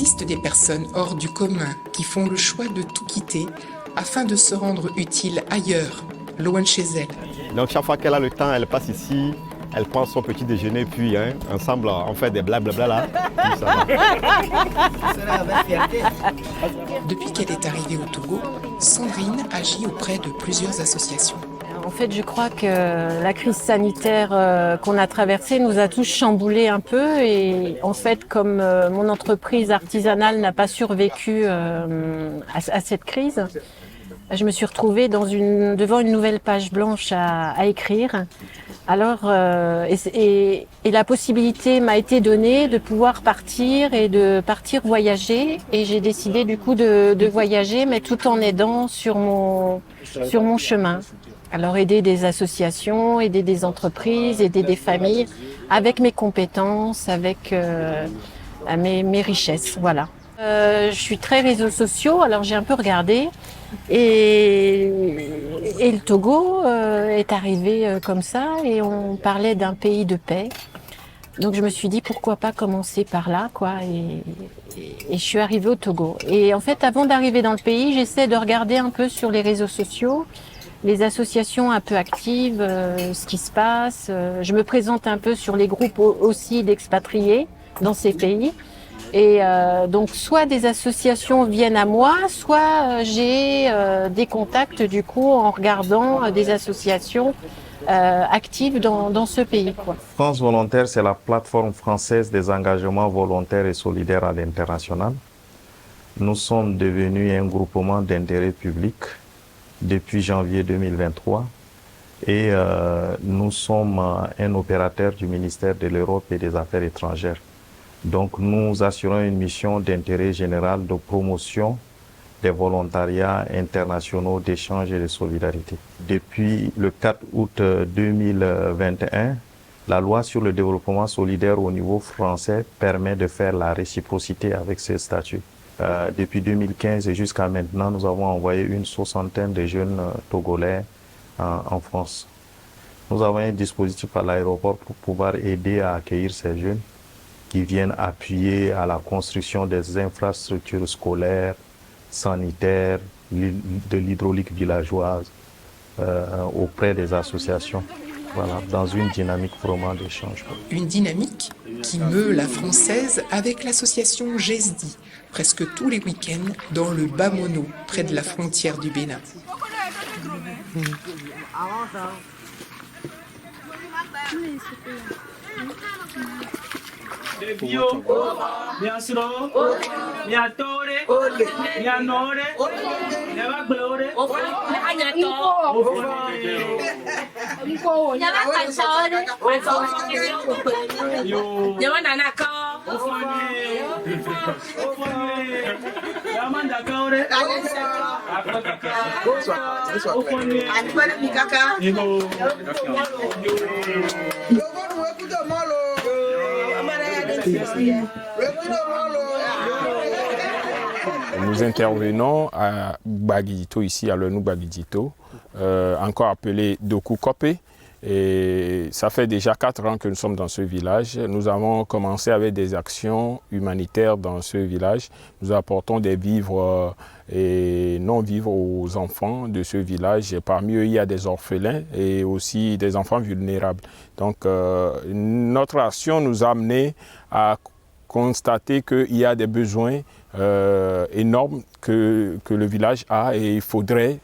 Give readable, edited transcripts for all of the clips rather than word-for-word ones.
existe des personnes hors du commun qui font le choix de tout quitter afin de se rendre utile ailleurs, loin de chez elles. Donc chaque fois qu'elle a le temps, elle passe ici, elle prend son petit déjeuner, puis ensemble on fait des blablabla là. Depuis qu'elle est arrivée au Togo, Sandrine agit auprès de plusieurs associations. En fait, je crois que la crise sanitaire qu'on a traversée nous a tous chamboulés un peu et en fait, comme mon entreprise artisanale n'a pas survécu à cette crise, je me suis retrouvée devant une nouvelle page blanche à écrire. Alors, et la possibilité m'a été donnée de pouvoir partir et de partir voyager. Et j'ai décidé du coup de voyager, mais tout en aidant sur mon chemin. Alors aider des associations, aider des entreprises, aider des familles avec mes compétences, avec mes richesses, voilà. Je suis très réseaux sociaux, alors j'ai un peu regardé et le Togo est arrivé comme ça et on parlait d'un pays de paix. Donc je me suis dit pourquoi pas commencer par là, quoi. Et je suis arrivée au Togo. Et en fait, avant d'arriver dans le pays, j'essaie de regarder un peu sur les réseaux sociaux, les associations un peu actives, ce qui se passe. Je me présente un peu sur les groupes aussi d'expatriés dans ces pays. Et donc soit des associations viennent à moi, soit j'ai des contacts du coup en regardant des associations actives dans ce pays, quoi. France Volontaire, c'est la plateforme française des engagements volontaires et solidaires à l'international. Nous sommes devenus un groupement d'intérêt public depuis janvier 2023 et nous sommes un opérateur du ministère de l'Europe et des Affaires étrangères. Donc nous assurons une mission d'intérêt général de promotion des volontariats internationaux d'échange et de solidarité. Depuis le 4 août 2021, la loi sur le développement solidaire au niveau français permet de faire la réciprocité avec ces statuts. Depuis 2015 et jusqu'à maintenant, nous avons envoyé une soixantaine de jeunes Togolais en France. Nous avons un dispositif à l'aéroport pour pouvoir aider à accueillir ces jeunes qui viennent appuyer à la construction des infrastructures scolaires, sanitaires, de l'hydraulique villageoise auprès des associations. Voilà, dans une dynamique vraiment d'échange. Une dynamique qui meut la française avec l'association GESDI, presque tous les week-ends dans le Bas-Mono, près de la frontière du Bénin. Bio, bien slow, bien tore, bien nore, bien glore, Nous intervenons à Gbagidito, ici à Lenou Gbagidito, encore appelé Doku Kopé. Et ça fait déjà 4 ans que nous sommes dans ce village. Nous avons commencé avec des actions humanitaires dans ce village. Nous apportons des vivres et non-vivres aux enfants de ce village. Et parmi eux, il y a des orphelins et aussi des enfants vulnérables. Donc notre action nous a amené à constater qu'il y a des besoins énormes que le village a et il faudrait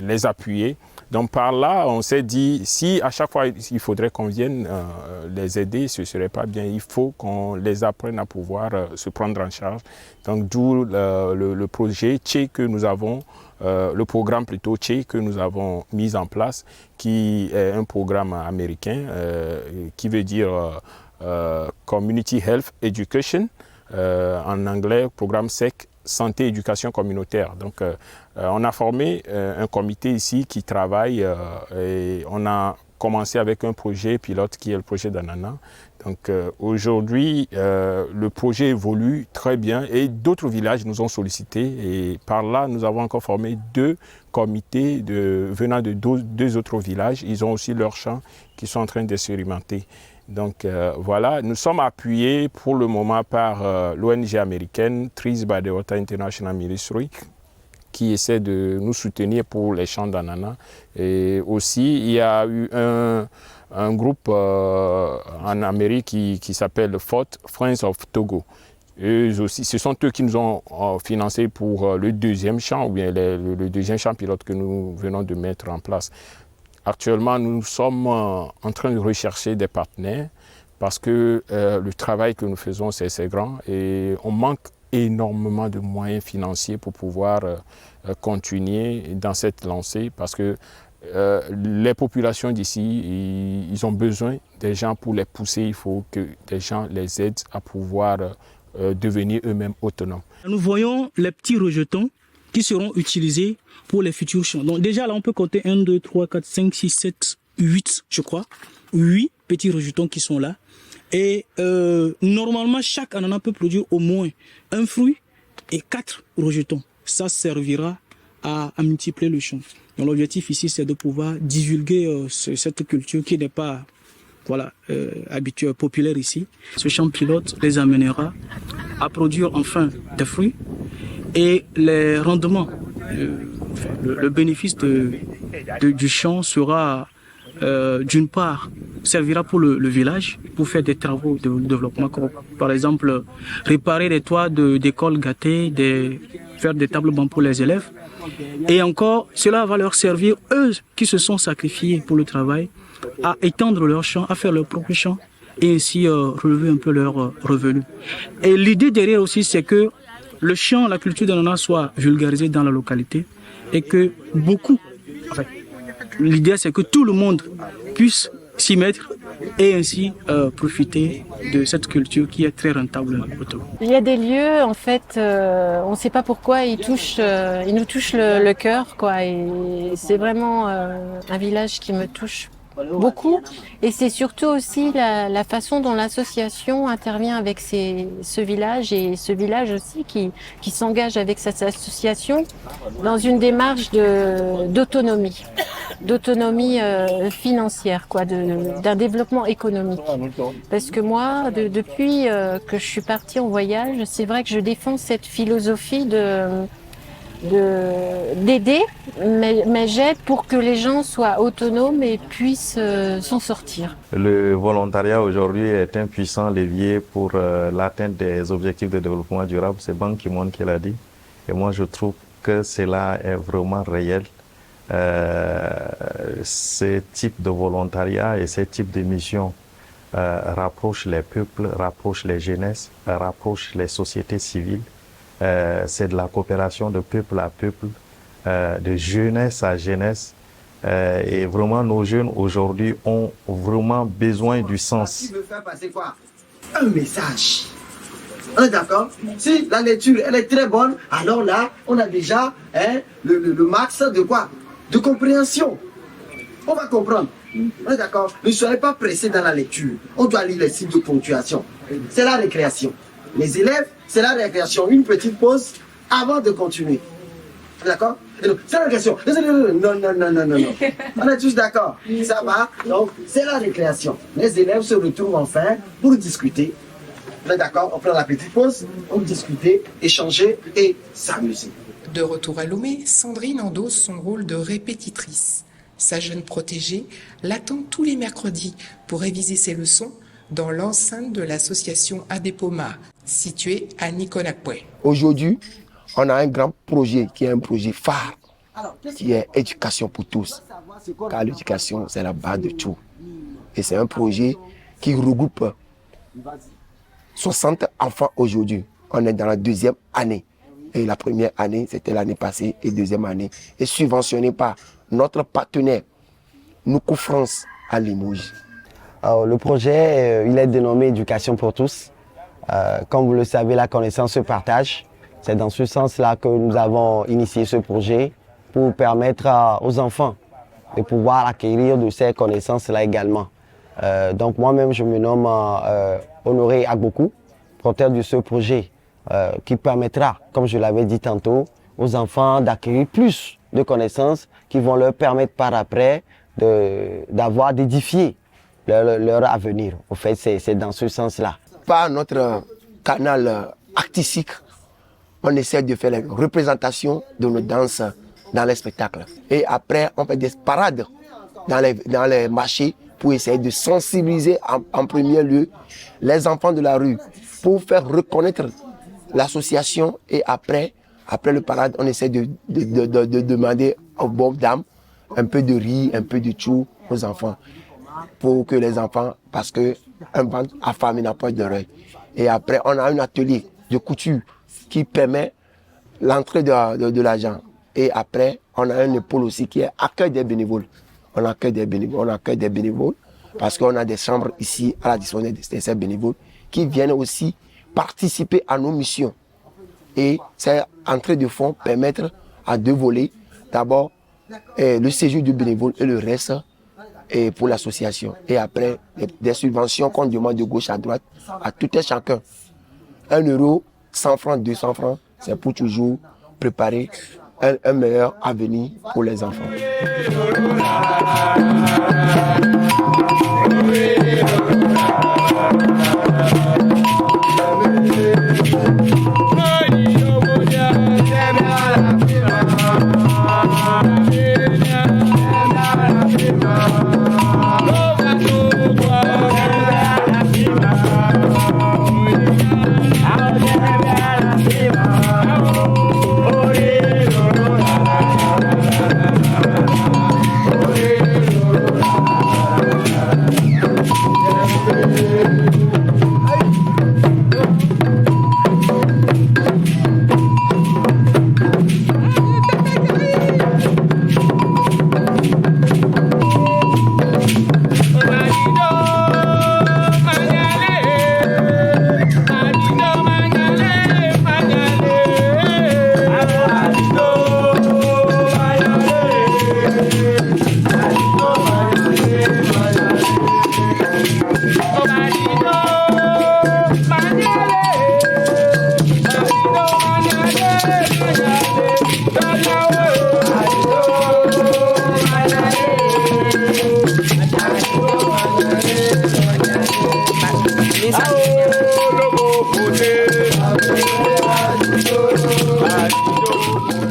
les appuyer. Donc par là, on s'est dit, si à chaque fois il faudrait qu'on vienne les aider, ce ne serait pas bien. Il faut qu'on les apprenne à pouvoir se prendre en charge. Donc d'où le projet Tché que nous avons, le programme plutôt Tché que nous avons mis en place, qui est un programme américain qui veut dire Community Health Education, en anglais, programme SEC, santé éducation communautaire. Donc on a formé un comité ici qui travaille et on a commencé avec un projet pilote qui est le projet d'Anana. Donc aujourd'hui, le projet évolue très bien et d'autres villages nous ont sollicités. Et par là, nous avons encore formé 2 comités venant de 2 autres villages. Ils ont aussi leurs champs qui sont en train d'expérimenter. Donc voilà, nous sommes appuyés pour le moment par l'ONG américaine Trees by the Water International Ministry, qui essaie de nous soutenir pour les champs d'ananas. Et aussi, il y a eu un groupe en Amérique qui s'appelle FOT, Friends of Togo. Eux aussi, ce sont eux qui nous ont financé pour le 2e champ, ou bien le 2e champ pilote que nous venons de mettre en place. Actuellement, nous sommes en train de rechercher des partenaires parce que le travail que nous faisons, c'est grand et on manque énormément de moyens financiers pour pouvoir continuer dans cette lancée parce que les populations d'ici, ils ont besoin des gens pour les pousser. Il faut que des gens les aident à pouvoir devenir eux-mêmes autonomes. Nous voyons les petits rejetons qui seront utilisés pour les futurs champs. Donc déjà là, on peut compter 1, 2, 3, 4, 5, 6, 7, 8, je crois. 8 petits rejetons qui sont là. Et normalement, chaque ananas peut produire au moins un fruit et 4 rejetons. Ça servira à multiplier le champ. Donc l'objectif ici, c'est de pouvoir divulguer cette culture qui n'est pas habituelle, populaire ici. Ce champ pilote les amènera à produire enfin des fruits et les rendements, le bénéfice du champ sera d'une part servira pour le village pour faire des travaux de développement, comme par exemple réparer les toits d'écoles gâtées, faire des tables bancs pour les élèves. Et encore, cela va leur servir, eux qui se sont sacrifiés pour le travail, à étendre leur champ, à faire leur propre champ et ainsi relever un peu leurs revenus. Et l'idée derrière aussi, c'est que le champ, la culture d'ananas soit vulgarisée dans la localité et que l'idée c'est que tout le monde puisse s'y mettre et ainsi profiter de cette culture qui est très rentable. Il y a des lieux, en fait, on ne sait pas pourquoi, ils nous touchent le cœur, quoi. Et c'est vraiment un village qui me touche beaucoup. Et c'est surtout aussi la façon dont l'association intervient avec ce village et ce village aussi qui s'engage avec cette association dans une démarche d'autonomie financière, quoi, d'un développement économique. Parce que moi, depuis que je suis partie en voyage, c'est vrai que je défends cette philosophie d'aider, mais j'aide pour que les gens soient autonomes et puissent s'en sortir. Le volontariat aujourd'hui est un puissant levier pour l'atteinte des objectifs de développement durable. C'est Ban Ki-moon qui l'a dit. Et moi, je trouve que cela est vraiment réel. Ce type de volontariat et ce type de mission rapprochent les peuples, rapprochent les jeunesses, rapprochent les sociétés civiles. C'est de la coopération de peuple à peuple, de jeunesse à jeunesse. Et vraiment, nos jeunes aujourd'hui ont vraiment besoin du sens. Il veut faire passer quoi? Un message. On est d'accord? Si la lecture elle est très bonne, alors là, on a déjà le max de quoi? De compréhension. On va comprendre. On est d'accord? Ne soyez pas pressés dans la lecture. On doit lire les signes de ponctuation. C'est la récréation. Les élèves, c'est la récréation. Une petite pause avant de continuer. D'accord? C'est la récréation. Non. On est tous d'accord. Ça va? Donc, c'est la récréation. Les élèves se retrouvent enfin pour discuter. On est d'accord? On prend la petite pause, on discute, échanger et s'amuser. De retour à Lomé, Sandrine endosse son rôle de répétitrice. Sa jeune protégée l'attend tous les mercredis pour réviser ses leçons dans l'enceinte de l'association Adepoma, située à Niconakwe. Aujourd'hui, on a un grand projet qui est un projet phare, qui est éducation pour tous. Car l'éducation, c'est la base de tout. Et c'est un projet qui regroupe 60 enfants aujourd'hui. On est dans la 2e année. Et la première année, c'était l'année passée, et 2e année, est subventionnée par notre partenaire, Noukou France, à Limoges. Alors, le projet, il est dénommé Éducation pour tous. Comme vous le savez, la connaissance se partage. C'est dans ce sens-là que nous avons initié ce projet pour permettre aux enfants de pouvoir acquérir de ces connaissances-là également. Donc moi-même, je me nomme Honoré Agbokou, porteur de ce projet qui permettra, comme je l'avais dit tantôt, aux enfants d'acquérir plus de connaissances qui vont leur permettre par après d'édifier leur avenir. Au fait, c'est dans ce sens-là. Par notre canal artistique, on essaie de faire les représentations de nos danses dans les spectacles. Et après, on fait des parades dans les marchés pour essayer de sensibiliser en premier lieu les enfants de la rue pour faire reconnaître l'association. Et après le parade, on essaie de demander aux bonnes dames un peu de riz, un peu de chou aux enfants. Pour que les enfants, parce qu'un ventre affamé n'a pas d'oreille. Et après, on a un atelier de couture qui permet l'entrée de l'argent. Et après, on a un épaule aussi qui est accueil des bénévoles. On accueille des bénévoles parce qu'on a des chambres ici à la disposition de ces bénévoles qui viennent aussi participer à nos missions. Et cette entrée de fonds permettre à deux volets. D'abord, le séjour du bénévole et le reste pour l'association. Et après, des subventions qu'on demande de gauche à droite à tout et chacun. 1 euro, 100 francs, 200 francs, c'est pour toujours préparer un meilleur avenir pour les enfants.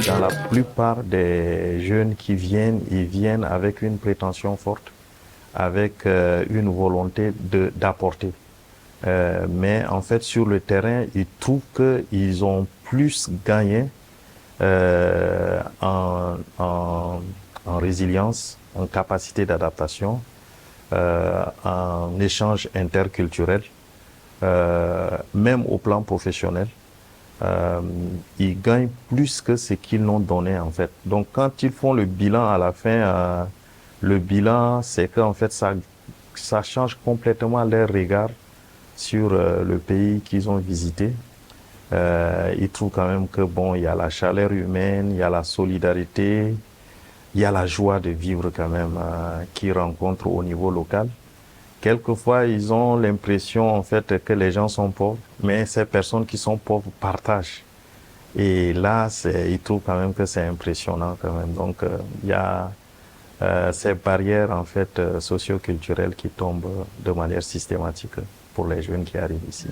Dans la plupart des jeunes qui viennent, ils viennent avec une prétention forte, avec une volonté d'apporter. Mais en fait, sur le terrain, ils trouvent qu'ils ont plus gagné en résilience, en capacité d'adaptation, en échange interculturel, même au plan professionnel. Ils gagnent plus que ce qu'ils n'ont donné en fait. Donc quand ils font le bilan à la fin, le bilan c'est qu'en fait ça change complètement leur regard sur le pays qu'ils ont visité. Ils trouvent quand même que bon, il y a la chaleur humaine, il y a la solidarité, il y a la joie de vivre quand même qu'ils rencontrent au niveau local. Quelquefois, ils ont l'impression en fait que les gens sont pauvres, mais ces personnes qui sont pauvres partagent. Et là, ils trouvent quand même que c'est impressionnant quand même. Donc, il y a ces barrières en fait socio-culturelles qui tombent de manière systématique pour les jeunes qui arrivent ici.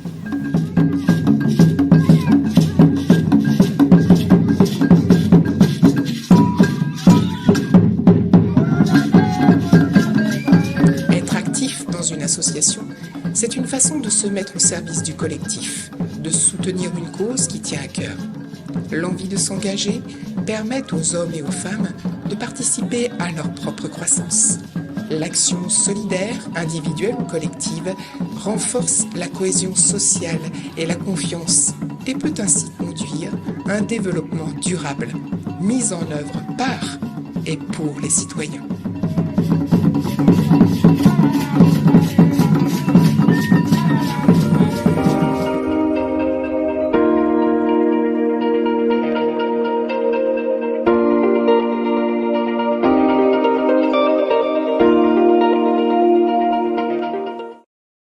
C'est une façon de se mettre au service du collectif, de soutenir une cause qui tient à cœur. L'envie de s'engager permet aux hommes et aux femmes de participer à leur propre croissance. L'action solidaire, individuelle ou collective, renforce la cohésion sociale et la confiance et peut ainsi conduire à un développement durable, mis en œuvre par et pour les citoyens.